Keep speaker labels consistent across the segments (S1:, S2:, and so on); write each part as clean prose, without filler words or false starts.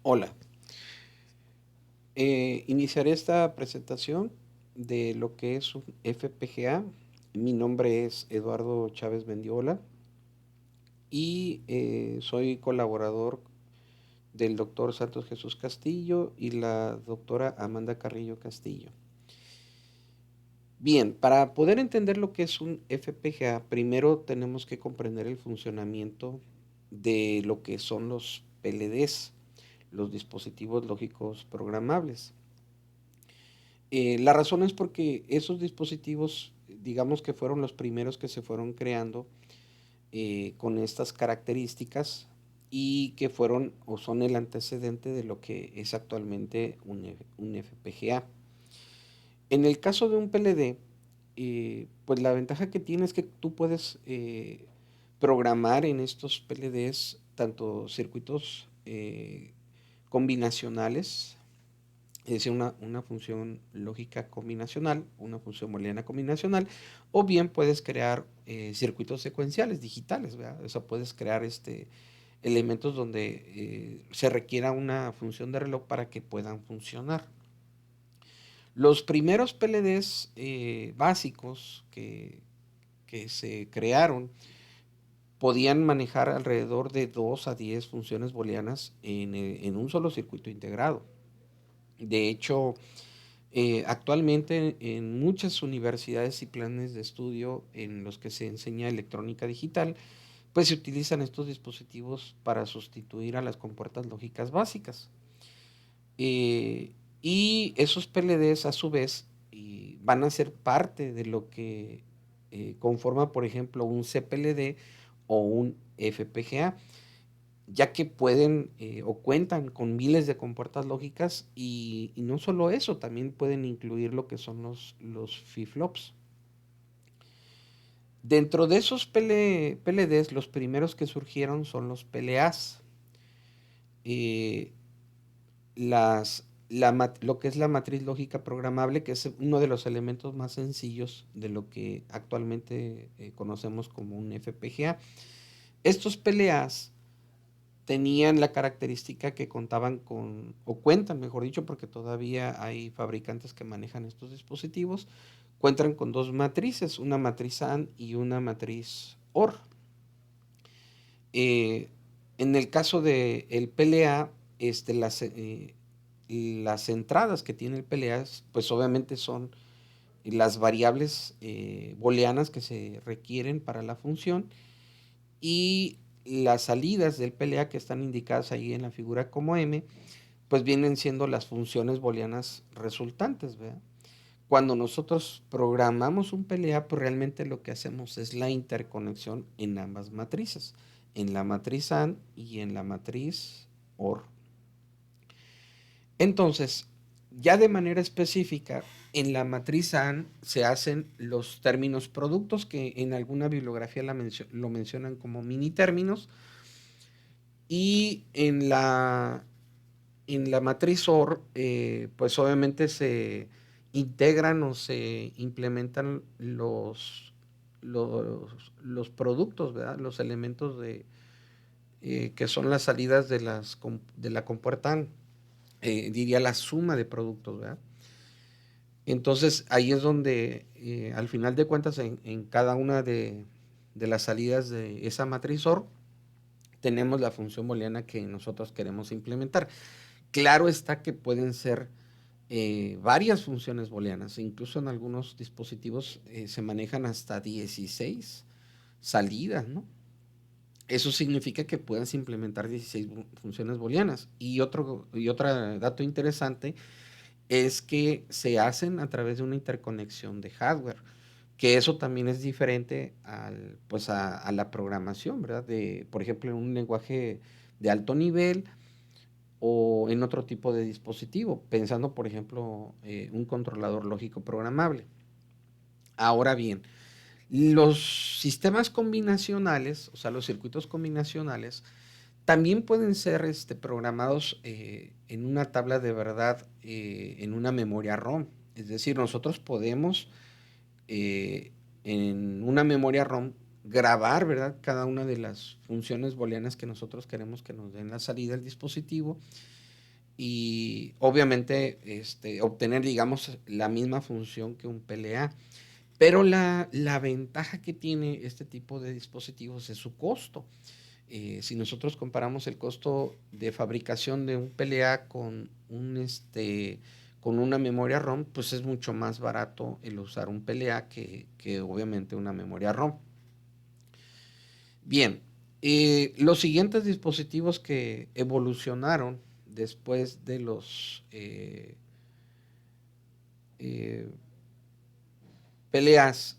S1: Hola, iniciaré esta presentación de lo que es un FPGA. Mi nombre es Eduardo Chávez Mendiola y soy colaborador del doctor Santos Jesús Castillo y la doctora Amanda Carrillo Castillo. Bien, para poder entender lo que es un FPGA, primero tenemos que comprender el funcionamiento de lo que son los PLDs, los dispositivos lógicos programables. La razón es porque esos dispositivos, digamos que fueron los primeros que se fueron creando con estas características y que fueron o son el antecedente de lo que es actualmente un FPGA. En el caso de un PLD, pues la ventaja que tiene es que tú puedes programar en estos PLDs tanto circuitos combinacionales, es decir, una función lógica combinacional, una función booleana combinacional, o bien puedes crear circuitos secuenciales digitales, ¿verdad? O sea, puedes crear elementos donde se requiera una función de reloj para que puedan funcionar. Los primeros PLDs básicos que se crearon podían manejar alrededor de 2 a 10 funciones booleanas en un solo circuito integrado. De hecho, actualmente en muchas universidades y planes de estudio en los que se enseña electrónica digital, pues se utilizan estos dispositivos para sustituir a las compuertas lógicas básicas. Eh, y esos PLDs a su vez van a ser parte de lo que conforma, por ejemplo, un CPLD o un FPGA, ya que pueden o cuentan con miles de compuertas lógicas y no solo eso, también pueden incluir lo que son los flip-flops. Dentro de esos PLDs, los primeros que surgieron son los PLAs. Eh, lo que es la matriz lógica programable, que es uno de los elementos más sencillos de lo que actualmente conocemos como un FPGA. Estos PLAs tenían la característica que contaban con, o cuentan, mejor dicho, porque todavía hay fabricantes que manejan estos dispositivos, cuentan con dos matrices, una matriz AND y una matriz OR. Eh, en el caso del PLA, las entradas que tiene el PLA, pues obviamente son las variables booleanas que se requieren para la función y las salidas del PLA que están indicadas ahí en la figura como M, pues vienen siendo las funciones booleanas resultantes, ¿verdad? Cuando nosotros programamos un PLA, pues realmente lo que hacemos es la interconexión en ambas matrices, en la matriz AND y en la matriz OR. Entonces, ya de manera específica, en la matriz AND se hacen los términos productos, que en alguna bibliografía lo mencionan como mini términos, y en la matriz OR, pues obviamente se integran o se implementan los productos, ¿verdad? Los elementos que son las salidas de la compuerta AND, diría la suma de productos, ¿verdad? Entonces ahí es donde al final de cuentas en cada una de las salidas de esa matriz OR tenemos la función booleana que nosotros queremos implementar. Claro está que pueden ser varias funciones booleanas, incluso en algunos dispositivos se manejan hasta 16 salidas, ¿no? Eso significa que puedas implementar 16 funciones booleanas. Y otro dato interesante es que se hacen a través de una interconexión de hardware, que eso también es diferente pues a la programación, ¿verdad? Por ejemplo, en un lenguaje de alto nivel o en otro tipo de dispositivo, pensando, por ejemplo, un controlador lógico programable. Ahora bien, los sistemas combinacionales, o sea, los circuitos combinacionales, también pueden ser programados en una tabla de verdad, en una memoria ROM. Es decir, nosotros podemos en una memoria ROM grabar, ¿verdad? Cada una de las funciones booleanas que nosotros queremos que nos den la salida al dispositivo y obviamente obtener, digamos, la misma función que un PLA. Pero la ventaja que tiene este tipo de dispositivos es su costo. Si nosotros comparamos el costo de fabricación de un PLA con una memoria ROM, pues es mucho más barato el usar un PLA que obviamente una memoria ROM. Bien, los siguientes dispositivos que evolucionaron después de los eh, PLAs,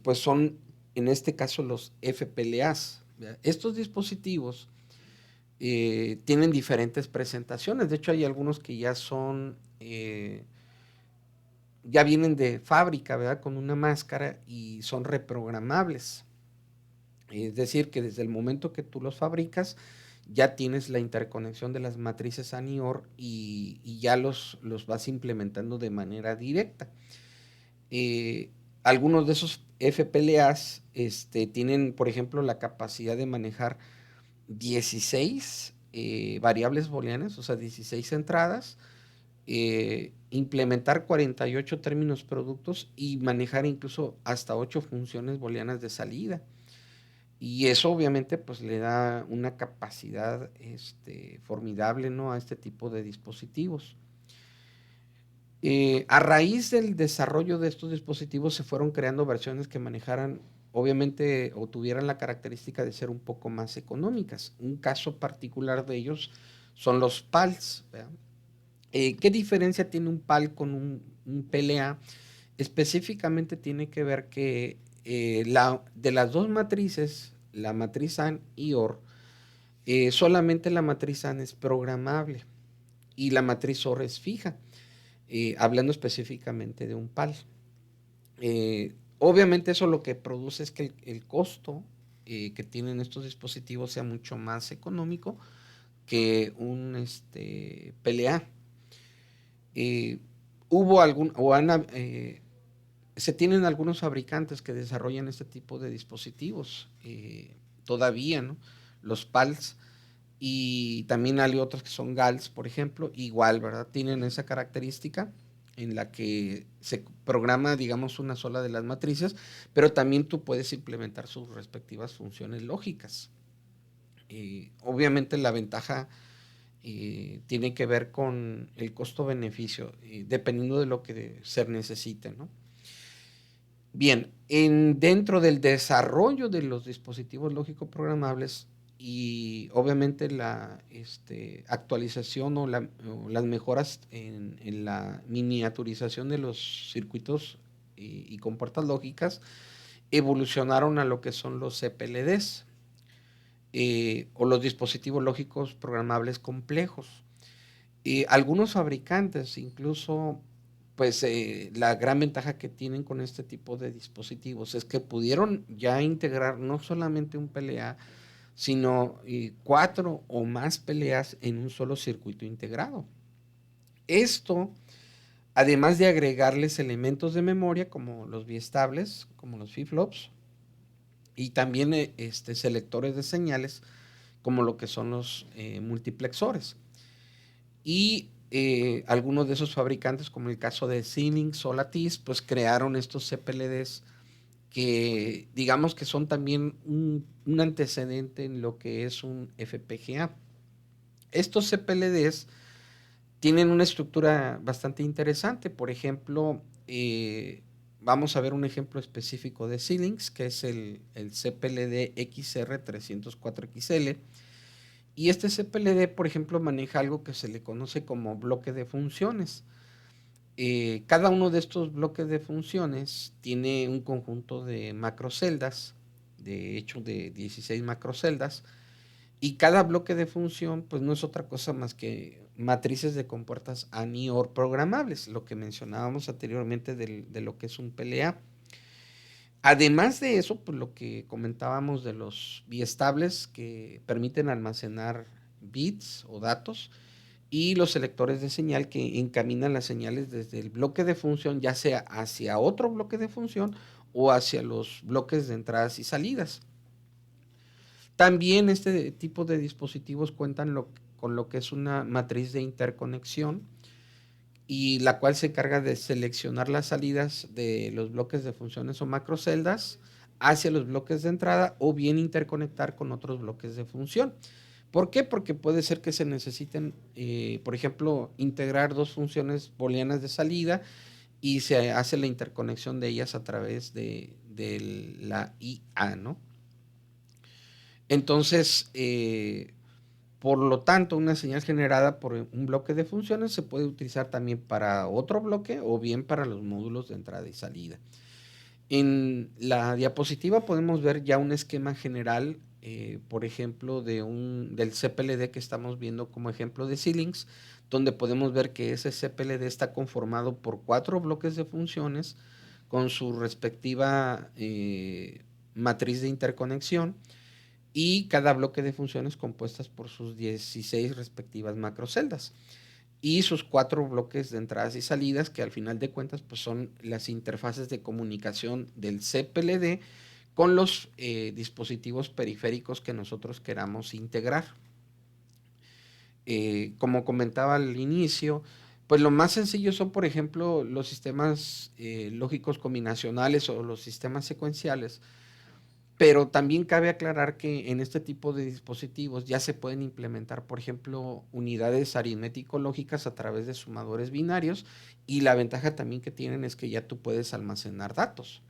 S1: pues son en este caso los FPLAs. ¿Verdad? Estos dispositivos tienen diferentes presentaciones. De hecho, hay algunos que ya vienen de fábrica, ¿verdad? Con una máscara y son reprogramables. Es decir, que desde el momento que tú los fabricas, ya tienes la interconexión de las matrices ANI-OR y ya los vas implementando de manera directa. Eh, Algunos de esos FPLAs tienen, por ejemplo, la capacidad de manejar 16 variables booleanas, o sea, 16 entradas, implementar 48 términos productos y manejar incluso hasta 8 funciones booleanas de salida. Y eso obviamente pues le da una capacidad formidable, ¿no?, a este tipo de dispositivos. A raíz del desarrollo de estos dispositivos se fueron creando versiones que manejaran, obviamente, o tuvieran la característica de ser un poco más económicas. Un caso particular de ellos son los PALs. ¿Qué diferencia tiene un PAL con un PLA? Específicamente tiene que ver que de las dos matrices, la matriz AND y OR, solamente la matriz AND es programable y la matriz OR es fija. Hablando específicamente de un PAL. Obviamente eso lo que produce es que el costo que tienen estos dispositivos sea mucho más económico que un PLA. Hubo algún, o han, se tienen algunos fabricantes que desarrollan este tipo de dispositivos todavía, ¿no? Los PALs, y también hay otros que son GALs, por ejemplo, igual, ¿verdad? Tienen esa característica en la que se programa, digamos, una sola de las matrices, pero también tú puedes implementar sus respectivas funciones lógicas. Obviamente la ventaja tiene que ver con el costo-beneficio, dependiendo de lo que se necesite, ¿no? Bien, dentro del desarrollo de los dispositivos lógico programables y obviamente la actualización o las mejoras en la miniaturización de los circuitos y compuertas lógicas, evolucionaron a lo que son los CPLDs o los dispositivos lógicos programables complejos. Algunos fabricantes incluso, pues la gran ventaja que tienen con este tipo de dispositivos es que pudieron ya integrar no solamente un PLA, sino 4 o más PLAs en un solo circuito integrado. Esto, además de agregarles elementos de memoria como los biestables, como los flip-flops, y también selectores de señales como lo que son los multiplexores. Y algunos de esos fabricantes, como el caso de Xilinx o Lattice, pues crearon estos CPLDs que digamos que son también un antecedente en lo que es un FPGA. Estos CPLDs tienen una estructura bastante interesante. Por ejemplo, vamos a ver un ejemplo específico de Xilinx, que es el CPLD XR304XL. Y este CPLD, por ejemplo, maneja algo que se le conoce como bloque de funciones. Cada uno de estos bloques de funciones tiene un conjunto de macroceldas, de hecho de 16 macroceldas, y cada bloque de función pues no es otra cosa más que matrices de compuertas ANI-OR programables, lo que mencionábamos anteriormente de lo que es un PLA. Además de eso, pues lo que comentábamos de los biestables que permiten almacenar bits o datos, y los selectores de señal que encaminan las señales desde el bloque de función, ya sea hacia otro bloque de función o hacia los bloques de entradas y salidas. También este tipo de dispositivos cuentan con lo que es una matriz de interconexión, y la cual se encarga de seleccionar las salidas de los bloques de funciones o macroceldas hacia los bloques de entrada, o bien interconectar con otros bloques de función. ¿Por qué? Porque puede ser que se necesiten, por ejemplo, integrar dos funciones booleanas de salida, y se hace la interconexión de ellas a través de la IA, ¿no? Entonces, por lo tanto, una señal generada por un bloque de funciones se puede utilizar también para otro bloque, o bien para los módulos de entrada y salida. En la diapositiva podemos ver ya un esquema general, por ejemplo, del CPLD que estamos viendo como ejemplo de Xilinx, donde podemos ver que ese CPLD está conformado por 4 bloques de funciones con su respectiva matriz de interconexión, y cada bloque de funciones compuestas por sus 16 respectivas macroceldas y sus 4 bloques de entradas y salidas, que al final de cuentas pues son las interfaces de comunicación del CPLD con los dispositivos periféricos que nosotros queramos integrar. Como comentaba al inicio, pues lo más sencillo son, por ejemplo, los sistemas lógicos combinacionales o los sistemas secuenciales, pero también cabe aclarar que en este tipo de dispositivos ya se pueden implementar, por ejemplo, unidades aritmético-lógicas a través de sumadores binarios, y la ventaja también que tienen es que ya tú puedes almacenar datos.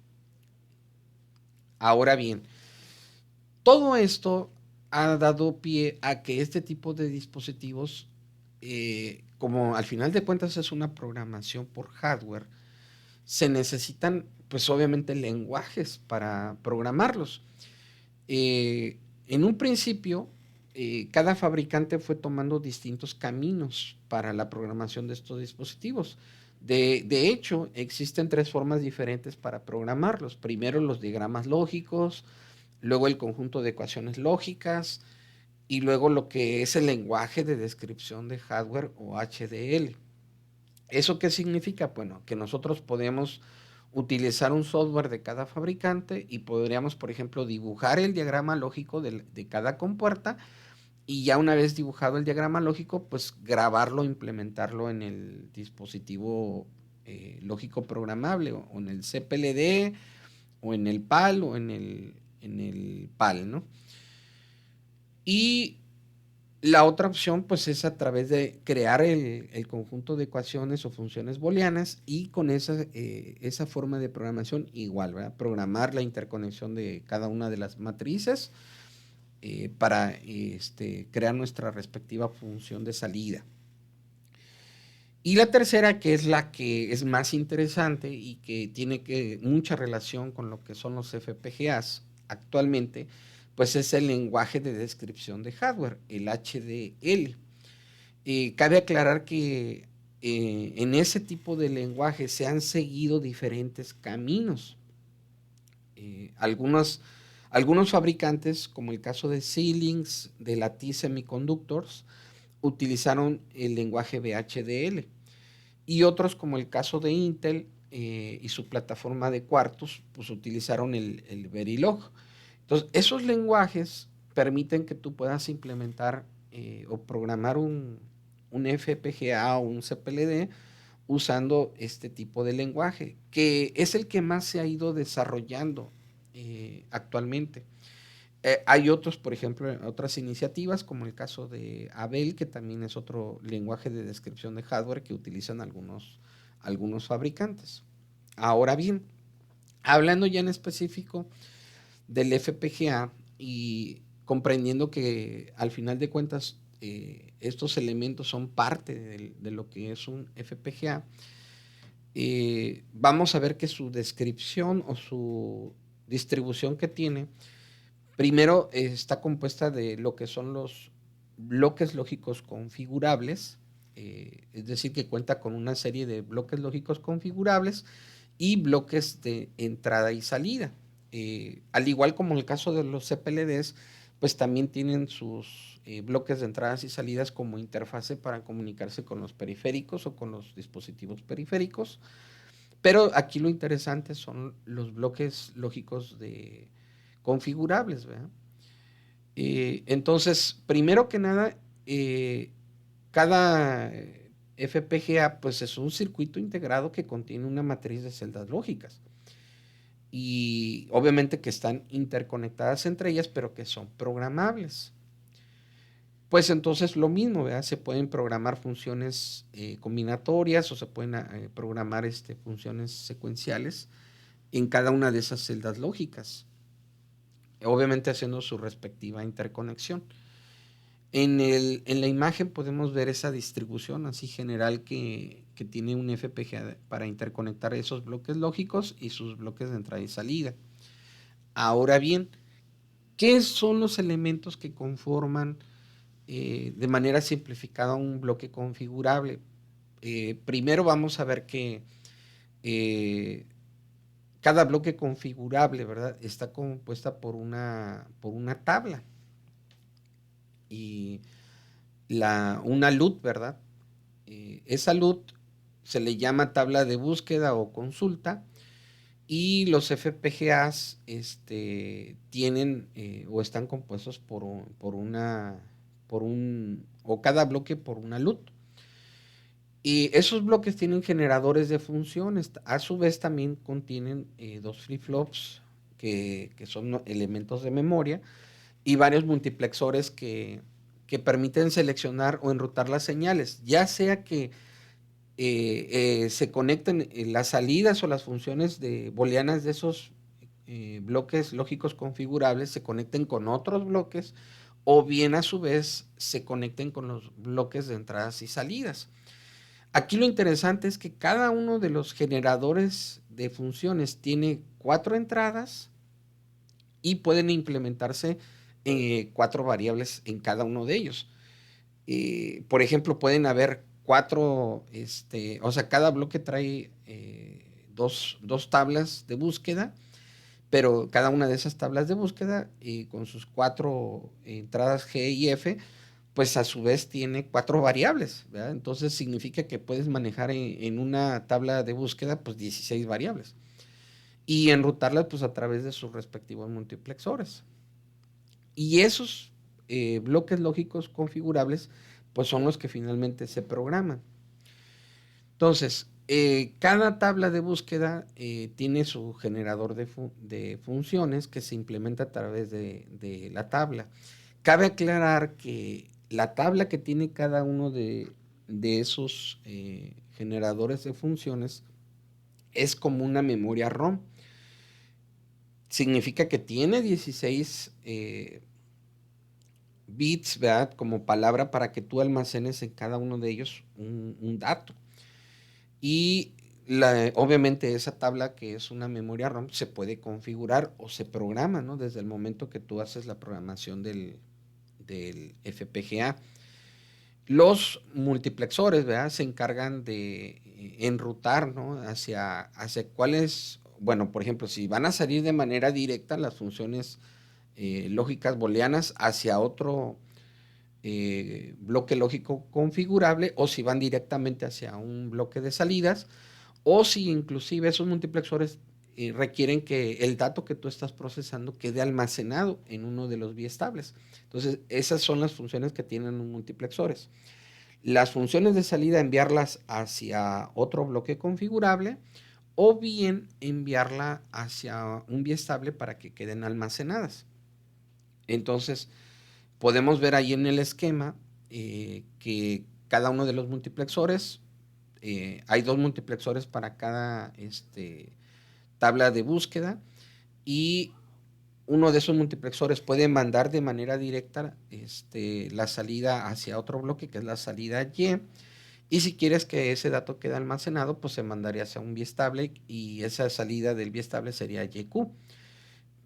S1: Ahora bien, todo esto ha dado pie a que este tipo de dispositivos, como al final de cuentas es una programación por hardware, se necesitan pues obviamente lenguajes para programarlos. En un principio, cada fabricante fue tomando distintos caminos para la programación de estos dispositivos. De hecho, existen 3 formas diferentes para programarlos. Primero los diagramas lógicos, luego el conjunto de ecuaciones lógicas, y luego lo que es el lenguaje de descripción de hardware, o HDL. ¿Eso qué significa? Bueno, que nosotros podemos utilizar un software de cada fabricante, y podríamos, por ejemplo, dibujar el diagrama lógico de cada compuerta, y ya una vez dibujado el diagrama lógico, pues grabarlo, implementarlo en el dispositivo lógico programable, o en el CPLD, o en el PAL, o en el PAL, ¿no? Y la otra opción pues es a través de crear el conjunto de ecuaciones o funciones booleanas, y con esa forma de programación igual, ¿verdad? Programar la interconexión de cada una de las matrices para crear nuestra respectiva función de salida. Y la tercera, que es la que es más interesante y que tiene mucha relación con lo que son los FPGAs actualmente, pues es el lenguaje de descripción de hardware, el HDL. Cabe aclarar que en ese tipo de lenguaje se han seguido diferentes caminos. Algunos fabricantes, como el caso de Xilinx, de Lattice Semiconductors, utilizaron el lenguaje VHDL, y otros, como el caso de Intel y su plataforma de cuartos, pues utilizaron el Verilog. Entonces, esos lenguajes permiten que tú puedas implementar o programar un FPGA o un CPLD usando este tipo de lenguaje, que es el que más se ha ido desarrollando actualmente. Hay otros, por ejemplo, otras iniciativas, como el caso de Abel, que también es otro lenguaje de descripción de hardware que utilizan algunos fabricantes. Ahora bien, hablando ya en específico del FPGA, y comprendiendo que al final de cuentas estos elementos son parte de lo que es un FPGA, vamos a ver que su descripción o su distribución que tiene, primero está compuesta de lo que son los bloques lógicos configurables, es decir, que cuenta con una serie de bloques lógicos configurables y bloques de entrada y salida. Al igual como en el caso de los CPLDs, pues también tienen sus bloques de entradas y salidas como interfase para comunicarse con los periféricos o con los dispositivos periféricos. Pero aquí lo interesante son los bloques lógicos configurables, ¿verdad? Entonces, primero que nada, cada FPGA pues es un circuito integrado que contiene una matriz de celdas lógicas y obviamente que están interconectadas entre ellas, pero que son programables. Pues entonces lo mismo, ¿verdad? Se pueden programar funciones combinatorias o se pueden programar funciones secuenciales en cada una de esas celdas lógicas, obviamente haciendo su respectiva interconexión. En la imagen podemos ver esa distribución así general que tiene un FPGA para interconectar esos bloques lógicos y sus bloques de entrada y salida. Ahora bien, ¿qué son los elementos que conforman de manera simplificada un bloque configurable? Primero vamos a ver que eh, cada bloque configurable, ¿verdad? Está compuesta por una tabla y una LUT, ¿verdad? Esa LUT se le llama tabla de búsqueda o consulta y los FPGAs tienen o están compuestos o cada bloque por una LUT. Y esos bloques tienen generadores de funciones. A su vez también contienen dos flip-flops que son elementos de memoria y varios multiplexores que permiten seleccionar o enrutar las señales, ya sea que se conecten las salidas o las funciones booleanas de esos bloques lógicos configurables, se conecten con otros bloques o bien a su vez se conecten con los bloques de entradas y salidas. Aquí lo interesante es que cada uno de los generadores de funciones tiene 4 entradas y pueden implementarse 4 variables en cada uno de ellos. Por ejemplo, pueden haber 4, o sea, cada bloque trae dos tablas de búsqueda, pero cada una de esas tablas de búsqueda, con sus 4 entradas G y F, pues a su vez tiene 4 variables, ¿verdad? Entonces significa que puedes manejar en una tabla de búsqueda pues 16 variables y enrutarlas pues a través de sus respectivos multiplexores. Y esos bloques lógicos configurables pues son los que finalmente se programan. Entonces, cada tabla de búsqueda tiene su generador de funciones que se implementa a través de la tabla. Cabe aclarar que la tabla que tiene cada uno de esos generadores de funciones es como una memoria ROM. Significa que tiene 16 bits, ¿verdad? Como palabra para que tú almacenes en cada uno de ellos un dato. Y obviamente esa tabla que es una memoria ROM se puede configurar o se programa, ¿no? Desde el momento que tú haces la programación del FPGA. Los multiplexores, ¿verdad? Se encargan de enrutar, ¿no? Hacia cuáles, bueno, por ejemplo, si van a salir de manera directa las funciones lógicas booleanas hacia otro bloque lógico configurable o si van directamente hacia un bloque de salidas o si inclusive esos multiplexores requieren que el dato que tú estás procesando quede almacenado en uno de los biestables. Entonces, esas son las funciones que tienen los multiplexores. Las funciones de salida, enviarlas hacia otro bloque configurable o bien enviarla hacia un biestable para que queden almacenadas. Entonces, podemos ver ahí en el esquema que cada uno de los multiplexores, hay 2 multiplexores para cada tabla de búsqueda y uno de esos multiplexores puede mandar de manera directa la salida hacia otro bloque, que es la salida Y. Y si quieres que ese dato quede almacenado, pues se mandaría hacia un biestable y esa salida del biestable sería YQ.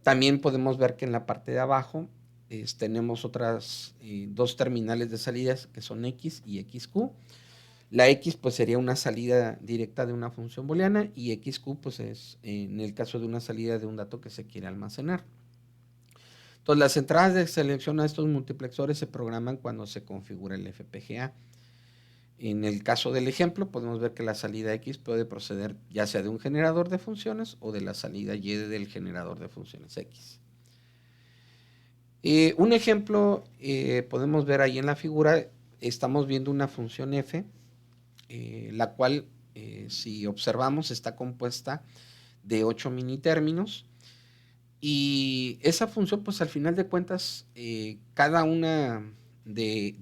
S1: También podemos ver que en la parte de abajo tenemos otras 2 terminales de salidas que son X y XQ. La X pues sería una salida directa de una función booleana y XQ pues es en el caso de una salida de un dato que se quiere almacenar. Entonces las entradas de selección a estos multiplexores se programan cuando se configura el FPGA. En el caso del ejemplo podemos ver que la salida X puede proceder ya sea de un generador de funciones o de la salida Y del generador de funciones X. Un ejemplo, podemos ver ahí en la figura, estamos viendo una función f, la cual, si observamos, está compuesta de 8 mini términos. Y esa función, pues al final de cuentas, cada una de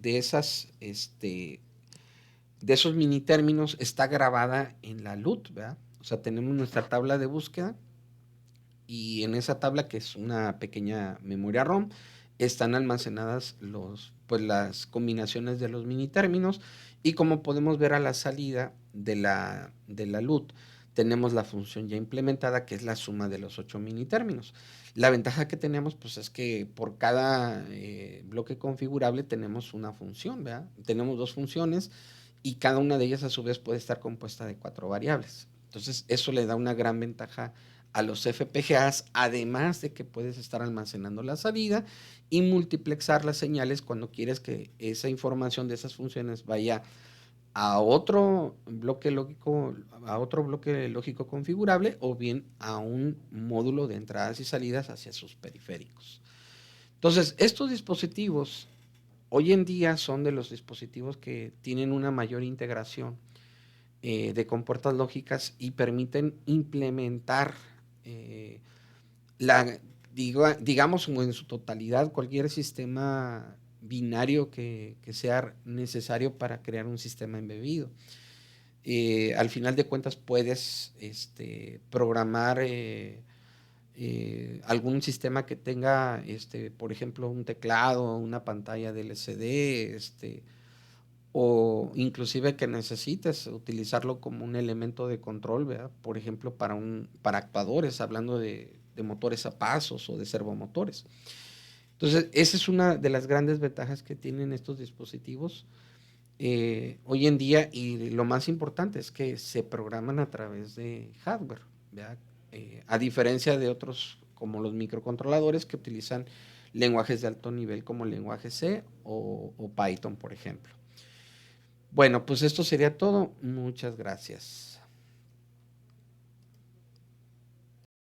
S1: esos mini términos está grabada en la LUT, ¿verdad? O sea, tenemos nuestra tabla de búsqueda y en esa tabla, que es una pequeña memoria ROM, están almacenadas pues, las combinaciones de los mini términos, y como podemos ver a la salida de la LUT, tenemos la función ya implementada, que es la suma de los 8 mini términos. La ventaja que tenemos, pues, es que por cada bloque configurable tenemos una función, ¿verdad? Tenemos 2 funciones y cada una de ellas a su vez puede estar compuesta de 4 variables. Entonces, eso le da una gran ventaja a los FPGAs, además de que puedes estar almacenando la salida y multiplexar las señales cuando quieres que esa información de esas funciones vaya a otro bloque lógico configurable, o bien a un módulo de entradas y salidas hacia sus periféricos. Entonces, estos dispositivos hoy en día son de los dispositivos que tienen una mayor integración de compuertas lógicas y permiten implementar eh, la, digamos, en su totalidad, cualquier sistema binario que sea necesario para crear un sistema embebido. Al final de cuentas puedes programar algún sistema que tenga, por ejemplo, un teclado, una pantalla de LCD, o inclusive que necesites utilizarlo como un elemento de control, ¿verdad? Por ejemplo, para actuadores, hablando de motores a pasos o de servomotores. Entonces, esa es una de las grandes ventajas que tienen estos dispositivos hoy en día, y lo más importante es que se programan a través de hardware, ¿verdad? A diferencia de otros como los microcontroladores, que utilizan lenguajes de alto nivel como el lenguaje C o Python, por ejemplo. Bueno, pues esto sería todo. Muchas gracias.